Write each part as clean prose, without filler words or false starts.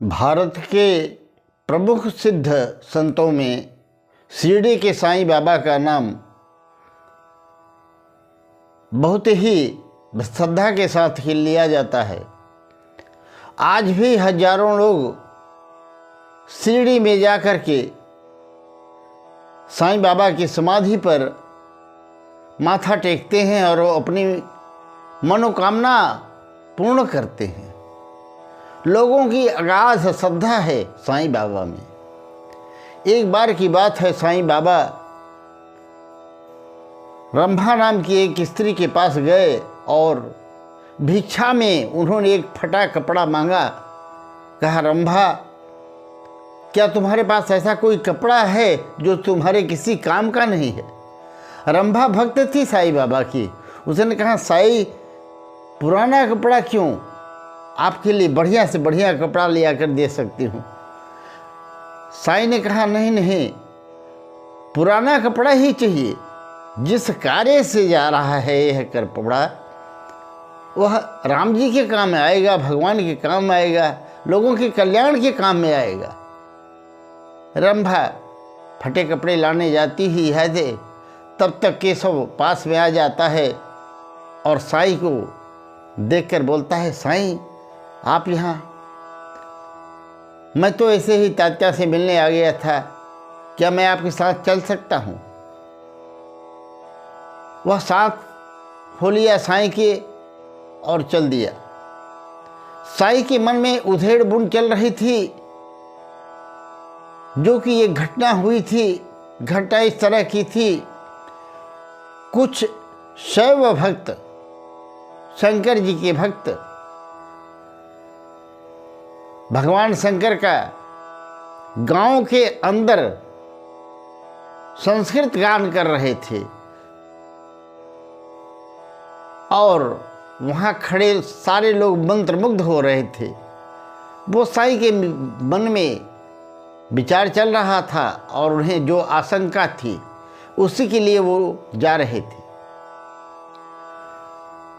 भारत के प्रमुख सिद्ध संतों में शिरडी के साईं बाबा का नाम बहुत ही श्रद्धा के साथ ही लिया जाता है। आज भी हजारों लोग शिरडी में जाकर के साईं बाबा की समाधि पर माथा टेकते हैं और अपनी मनोकामना पूर्ण करते हैं। लोगों की अगाध श्रद्धा है साईं बाबा में। एक बार की बात है, साईं बाबा रंभा नाम की एक स्त्री के पास गए और भिक्षा में उन्होंने एक फटा कपड़ा मांगा। कहा, रंभा, क्या तुम्हारे पास ऐसा कोई कपड़ा है जो तुम्हारे किसी काम का नहीं है? रंभा भक्त थी साईं बाबा की। उसने कहा, साईं, पुराना कपड़ा क्यों, आपके लिए बढ़िया से बढ़िया कपड़ा ले आकर दे सकती हूँ। साईं ने कहा, नहीं नहीं, पुराना कपड़ा ही चाहिए। जिस कार्य से जा रहा है यह कपड़ा, वह राम जी के काम में आएगा, भगवान के काम में आएगा, लोगों के कल्याण के काम में आएगा। रंभा फटे कपड़े लाने जाती ही है थे, तब तक केशव पास में आ जाता है और साईं को देखकर बोलता है, साईं, आप यहाँ? मैं तो ऐसे ही तात्या से मिलने आ गया था, क्या मैं आपके साथ चल सकता हूँ? वह साथ हो लिया साईं के और चल दिया। साईं के मन में उधेड़ बुन चल रही थी, जो कि ये घटना हुई थी। घटना इस तरह की थी, कुछ शैव भक्त, शंकर जी के भक्त, भगवान शंकर का गांव के अंदर संस्कृत गान कर रहे थे और वहाँ खड़े सारे लोग मंत्रमुग्ध हो रहे थे। वो साईं के मन में विचार चल रहा था और उन्हें जो आशंका थी उसी के लिए वो जा रहे थे।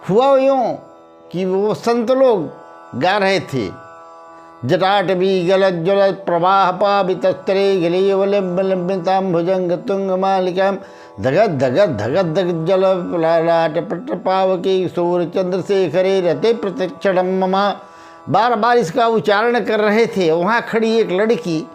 हुआ यूँ कि वो संत लोग गा रहे थे, जटाटवी गलत ज्वलत प्रवाह पावितस्त्रे गलीवलंबितां भुजंग तुंग मालिकां धगत धगत धगत धगत जल लाट पट पावकी सूर्य चंद्रशेखरे रते प्रत्यक्षणम ममा। बार बार इसका उच्चारण कर रहे थे। वहाँ खड़ी एक लड़की,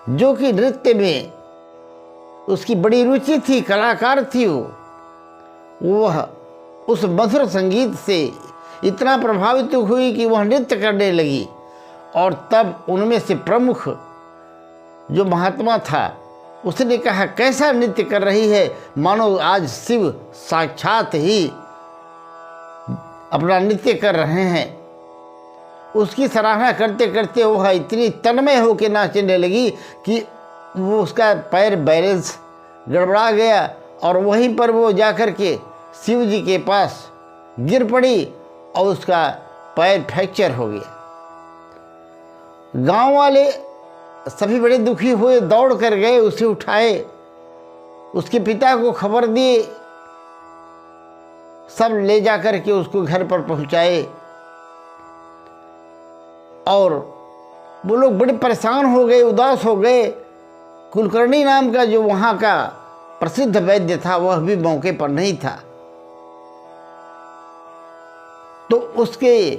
जो कि नृत्य में उसकी बड़ी रुचि थी, कलाकार थी, वह उस मधुर संगीत से इतना प्रभावित हुई कि वह नृत्य करने लगी। और तब उनमें से प्रमुख जो महात्मा था, उसने कहा, कैसा नृत्य कर रही है, मानो आज शिव साक्षात ही अपना नृत्य कर रहे हैं। उसकी सराहना करते करते वह इतनी तन्मय होकर नाचने लगी कि वो उसका पैर बैलेंस गड़बड़ा गया और वहीं पर वो जाकर के शिव जी के पास गिर पड़ी और उसका पैर फ्रैक्चर हो गया। गांव वाले सभी बड़े दुखी हुए, दौड़ कर गए, उसे उठाए, उसके पिता को खबर दिए, सब ले जाकर के उसको घर पर पहुंचाए। और वो लोग बड़े परेशान हो गए, उदास हो गए। कुलकर्णी नाम का जो वहाँ का प्रसिद्ध वैद्य था, वह भी मौके पर नहीं था। तो उसके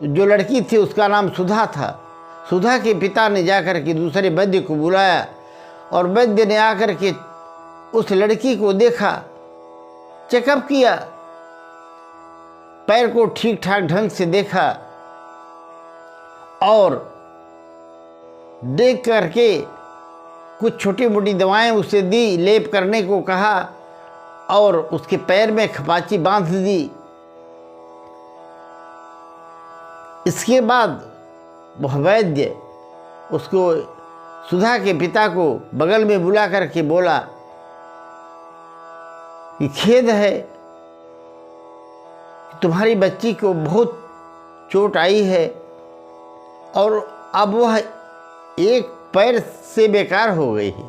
जो लड़की थी उसका नाम सुधा था। सुधा के पिता ने जाकर के दूसरे वैद्य को बुलाया और वैद्य ने आकर के उस लड़की को देखा, चेकअप किया, पैर को ठीक ठाक ढंग से देखा और देख करके कुछ छोटी मोटी दवाएं उसे दी, लेप करने को कहा और उसके पैर में खपाची बांध दी। इसके बाद वह वैद्य उसको, सुधा के पिता को बगल में बुला करके बोला कि खेद है कि तुम्हारी बच्ची को बहुत चोट आई है और अब वह एक पैर से बेकार हो गई है,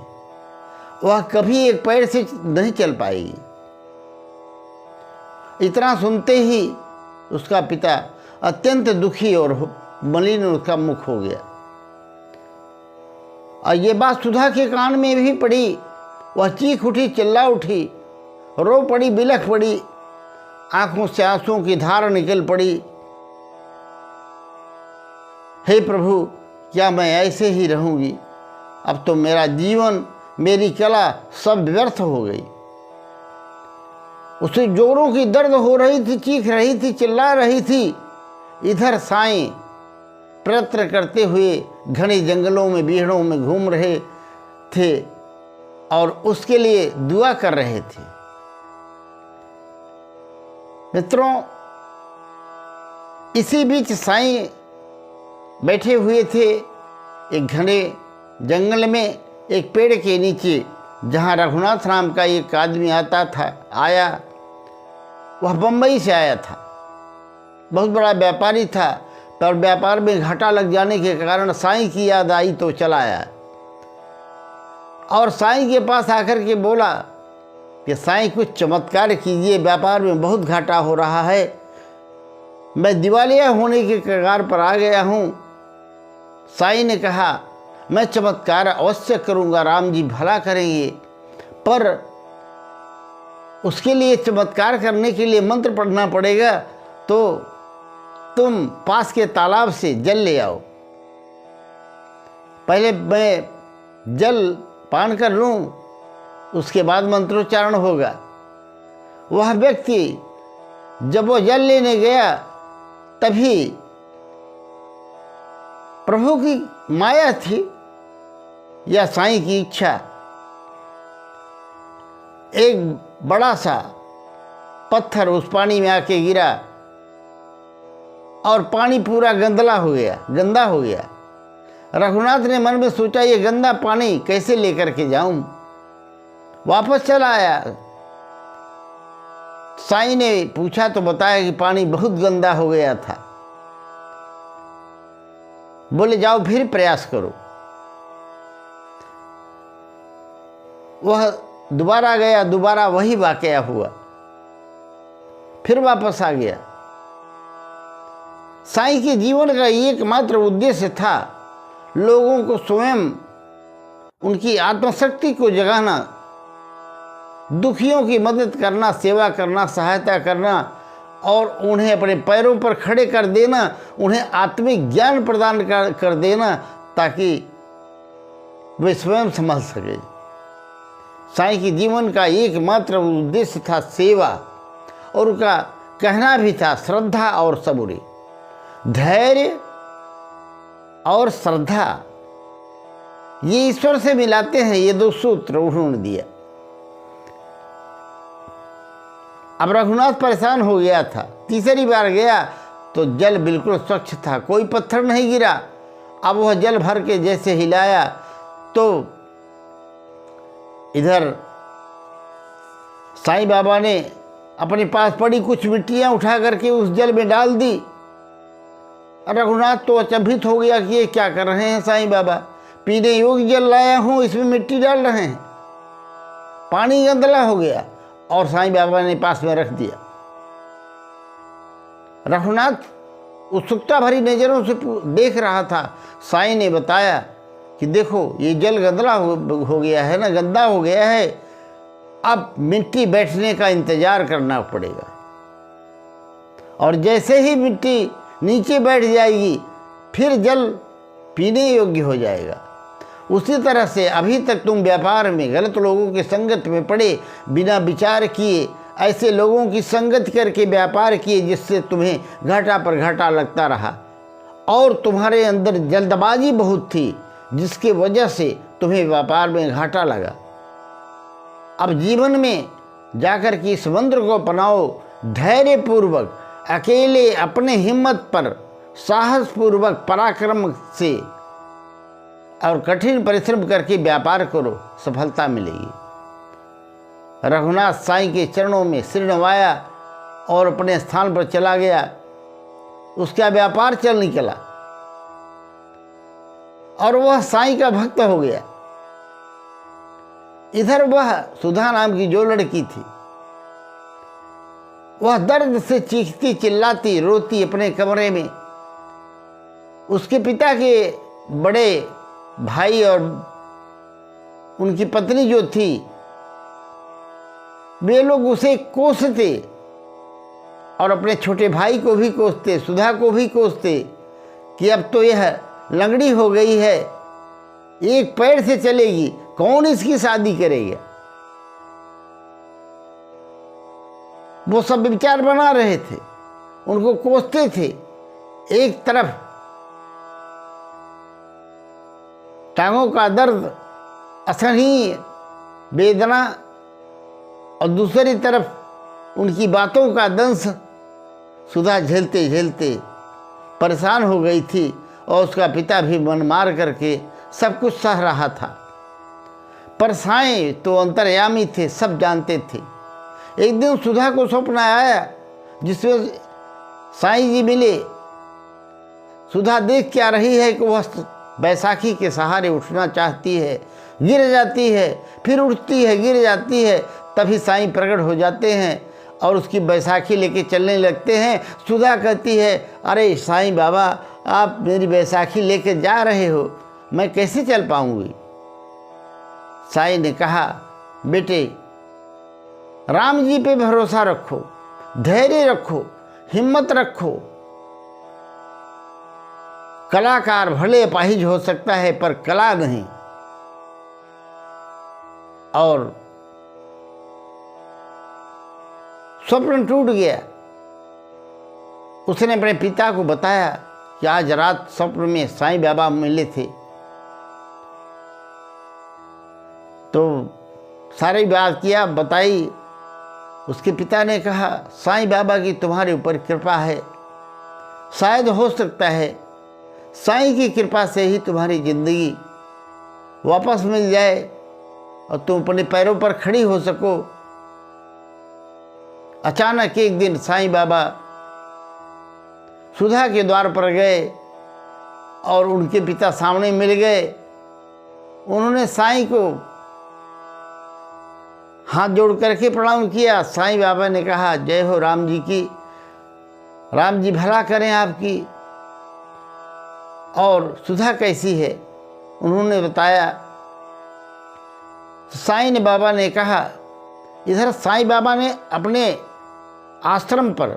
वह कभी एक पैर से नहीं चल पाएगी। इतना सुनते ही उसका पिता अत्यंत दुखी और मलिन उसका मुख हो गया। और ये बात सुधा के कान में भी पड़ी। वह चीख उठी, चिल्ला उठी, रो पड़ी, बिलख पड़ी, आंखों से आंसुओं की धार निकल पड़ी। हे प्रभु, क्या मैं ऐसे ही रहूंगी? अब तो मेरा जीवन, मेरी कला सब व्यर्थ हो गई। उसे जोरों की दर्द हो रही थी, चीख रही थी, चिल्ला रही थी। इधर साईं प्रयत्न करते हुए घने जंगलों में, बीहड़ों में घूम रहे थे और उसके लिए दुआ कर रहे थे। मित्रों, इसी बीच साईं बैठे हुए थे एक घने जंगल में, एक पेड़ के नीचे, जहाँ रघुनाथ नाम का एक आदमी आया। वह बम्बई से आया था, बहुत बड़ा व्यापारी था, पर व्यापार में घाटा लग जाने के कारण साईं की याद आई तो चला आया और साईं के पास आकर के बोला कि साईं कुछ चमत्कार कीजिए, व्यापार में बहुत घाटा हो रहा है, मैं दिवालिया होने के कगार पर आ गया हूँ। साईं ने कहा, मैं चमत्कार अवश्य करूँगा, राम जी भला करेंगे, पर उसके लिए, चमत्कार करने के लिए मंत्र पढ़ना पड़ेगा, तो तुम पास के तालाब से जल ले आओ। पहले मैं जल पान कर लूँ, उसके बाद मंत्रोच्चारण होगा। वह व्यक्ति जब वो जल लेने गया, तभी प्रभु की माया थी या साईं की इच्छा, एक बड़ा सा पत्थर उस पानी में आके गिरा और पानी पूरा गंदा हो गया। रघुनाथ ने मन में सोचा, ये गंदा पानी कैसे लेकर के जाऊं? वापस चला आया। साईं ने पूछा तो बताया कि पानी बहुत गंदा हो गया था। बोले, जाओ फिर प्रयास करो। वह दोबारा गया, दोबारा वही वाकया हुआ, फिर वापस आ गया। साईं के जीवन का एकमात्र उद्देश्य था लोगों को स्वयं, उनकी आत्मशक्ति को जगाना, दुखियों की मदद करना, सेवा करना, सहायता करना और उन्हें अपने पैरों पर खड़े कर देना, उन्हें आत्मिक ज्ञान प्रदान कर देना, ताकि वे स्वयं संभल सके। साईं के जीवन का एकमात्र उद्देश्य था सेवा, और उनका कहना भी था श्रद्धा और सबूरी। धैर्य और श्रद्धा, ये ईश्वर से मिलाते हैं, ये दो सूत्र उन्होंने दिया। अब रघुनाथ परेशान हो गया था। तीसरी बार गया तो जल बिल्कुल स्वच्छ था, कोई पत्थर नहीं गिरा। अब वह जल भर के जैसे हिलाया तो इधर साईं बाबा ने अपने पास पड़ी कुछ मिट्टियां उठा करके उस जल में डाल दी। रघुनाथ तो अचंभित हो गया कि ये क्या कर रहे हैं साईं बाबा, पीने योग्य जल लाया हूँ, इसमें मिट्टी डाल रहे हैं। पानी गंदला हो गया और साईं बाबा ने पास में रख दिया। रघुनाथ उत्सुकता भरी नजरों से देख रहा था। साईं ने बताया कि देखो, ये जल गंदला हो गया है ना, गंदा हो गया है, अब मिट्टी बैठने का इंतजार करना पड़ेगा, और जैसे ही मिट्टी नीचे बैठ जाएगी फिर जल पीने योग्य हो जाएगा। उसी तरह से अभी तक तुम व्यापार में गलत लोगों की संगत में पड़े, बिना विचार किए ऐसे लोगों की संगत करके व्यापार किए, जिससे तुम्हें घाटा पर घाटा लगता रहा, और तुम्हारे अंदर जल्दबाजी बहुत थी, जिसकी वजह से तुम्हें व्यापार में घाटा लगा। अब जीवन में जाकर के इस मंत्र को अपनाओ, धैर्यपूर्वक, अकेले अपने हिम्मत पर साहसपूर्वक, पराक्रम से और कठिन परिश्रम करके व्यापार करो, सफलता मिलेगी। रघुनाथ साईं के चरणों में सिर नवाया और अपने स्थान पर चला गया। उसका व्यापार चल निकला और वह साईं का भक्त हो गया। इधर वह सुधा नाम की जो लड़की थी, वह दर्द से चीखती, चिल्लाती, रोती अपने कमरे में। उसके पिता के बड़े भाई और उनकी पत्नी जो थी, वे लोग उसे कोसते और अपने छोटे भाई को भी कोसते, सुधा को भी कोसते कि अब तो यह लंगड़ी हो गई है, एक पैर से चलेगी, कौन इसकी शादी करेगा। वो सब विचार बना रहे थे, उनको कोसते थे। एक तरफ टांगों का दर्द, असहनीय वेदना, और दूसरी तरफ उनकी बातों का दंश। सुधा झेलते झेलते परेशान हो गई थी और उसका पिता भी मन मार करके सब कुछ सह रहा था। पर साईं तो अंतर्यामी थे, सब जानते थे। एक दिन सुधा को स्वप्न आया जिसमें साईं जी मिले। सुधा देख क्या रही है कि वह बैसाखी के सहारे उठना चाहती है, गिर जाती है, फिर उठती है, गिर जाती है। तभी साईं प्रकट हो जाते हैं और उसकी बैसाखी लेके चलने लगते हैं। सुधा कहती है, अरे साईं बाबा, आप मेरी बैसाखी लेके जा रहे हो, मैं कैसे चल पाऊंगी। साईं ने कहा, बेटे राम जी पे भरोसा रखो, धैर्य रखो, हिम्मत रखो। कलाकार भले अपाहिज हो सकता है पर कला नहीं। और स्वप्न टूट गया। उसने अपने पिता को बताया कि आज रात स्वप्न में साईं बाबा मिले थे। तो सारी बात किया, बताई। उसके पिता ने कहा, साईं बाबा की तुम्हारे ऊपर कृपा है, शायद हो सकता है साईं की कृपा से ही तुम्हारी जिंदगी वापस मिल जाए और तुम अपने पैरों पर खड़ी हो सको। अचानक एक दिन साईं बाबा सुधा के द्वार पर गए और उनके पिता सामने मिल गए। उन्होंने साईं को हाथ जोड़ करके प्रणाम किया। साईं बाबा ने कहा, जय हो राम जी की, राम जी भला करें आपकी। और सुधा कैसी है उन्होंने बताया। साईं बाबा ने कहा, इधर साईं बाबा ने अपने आश्रम पर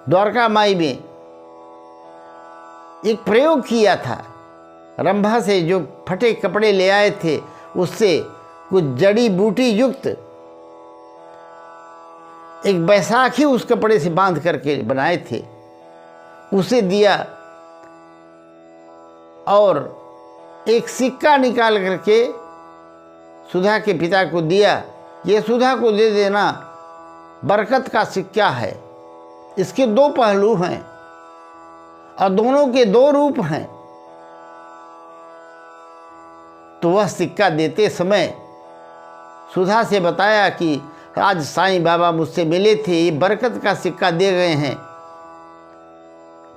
द्वारका माई में एक प्रयोग किया था। रंभा से जो फटे कपड़े ले आए थे उससे कुछ जड़ी बूटी युक्त एक बैसाखी उस कपड़े से बांध करके बनाए थे, उसे दिया। और एक सिक्का निकाल करके सुधा के पिता को दिया। ये सुधा को दे देना, बरकत का सिक्का है। इसके दो पहलू हैं और दोनों के दो रूप हैं। तो वह सिक्का देते समय सुधा से बताया कि आज साईं बाबा मुझसे मिले थे, ये बरकत का सिक्का दे गए हैं।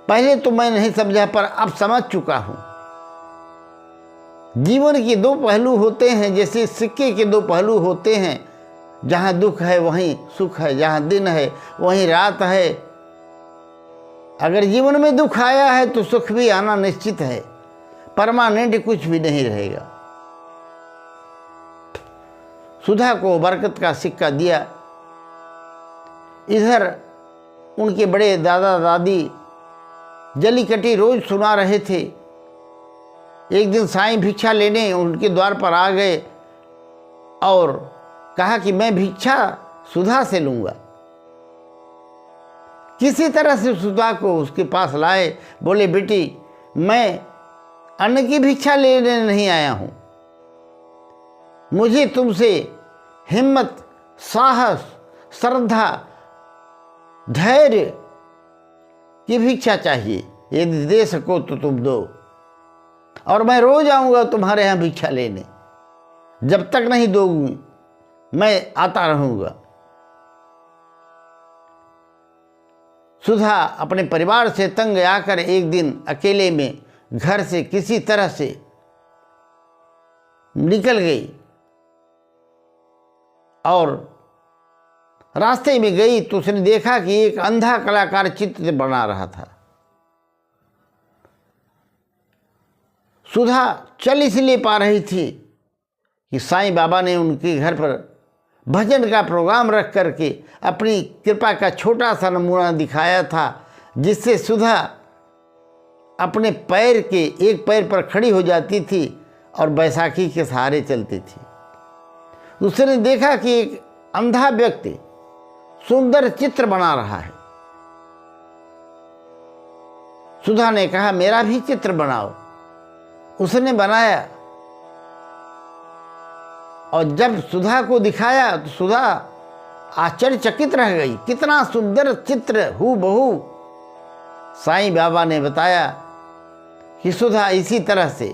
पहले तो मैं नहीं समझा पर अब समझ चुका हूं। जीवन के दो पहलू होते हैं, जैसे सिक्के के दो पहलू होते हैं। जहां दुख है वहीं सुख है, जहां दिन है वहीं रात है। अगर जीवन में दुख आया है तो सुख भी आना निश्चित है, परमानेंट कुछ भी नहीं रहेगा। सुधा को बरकत का सिक्का दिया। इधर उनके बड़े दादा दादी जलीकटी रोज सुना रहे थे। एक दिन साईं भिक्षा लेने उनके द्वार पर आ गए और कहा कि मैं भिक्षा सुधा से लूंगा। किसी तरह से सुधा को उसके पास लाए। बोले, बेटी मैं अन्न की भिक्षा लेने नहीं आया हूं, मुझे तुमसे हिम्मत, साहस, श्रद्धा, धैर्य की भिक्षा चाहिए। यदि दे सको तो तुम दो, और मैं रोज आऊंगा तुम्हारे यहाँ भिक्षा लेने। जब तक नहीं दोगी मैं आता रहूंगा। सुधा अपने परिवार से तंग आकर एक दिन अकेले में घर से किसी तरह से निकल गई और रास्ते में गई तो उसने देखा कि एक अंधा कलाकार चित्र बना रहा था। सुधा चल इसलिए पा रही थी कि साईं बाबा ने उनके घर पर भजन का प्रोग्राम रख करके अपनी कृपा का छोटा सा नमूना दिखाया था, जिससे सुधा अपने पैर के एक पैर पर खड़ी हो जाती थी और बैसाखी के सहारे चलती थी। उसने देखा कि एक अंधा व्यक्ति सुंदर चित्र बना रहा है। सुधा ने कहा मेरा भी चित्र बनाओ। उसने बनाया और जब सुधा को दिखाया तो सुधा आश्चर्यचकित रह गई, कितना सुंदर चित्र हूबहू। साईं बाबा ने बताया कि सुधा इसी तरह से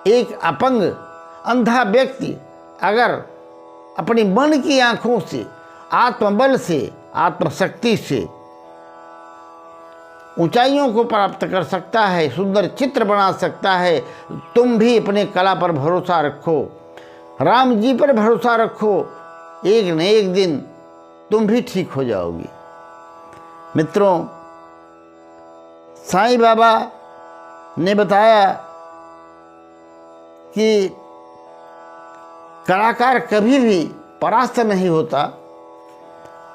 एक अपंग अंधा व्यक्ति अगर अपनी मन की आंखों से, आत्मबल से, आत्मशक्ति से ऊंचाइयों को प्राप्त कर सकता है, सुंदर चित्र बना सकता है। तुम भी अपने कला पर भरोसा रखो, राम जी पर भरोसा रखो, एक न एक दिन तुम भी ठीक हो जाओगी। मित्रों, साईं बाबा ने बताया कि कलाकार कभी भी परास्त नहीं होता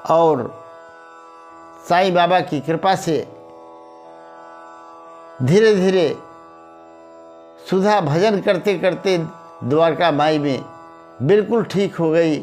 और साईं बाबा की कृपा से धीरे धीरे सुधा भजन करते करते द्वारका माई में बिल्कुल ठीक हो गई।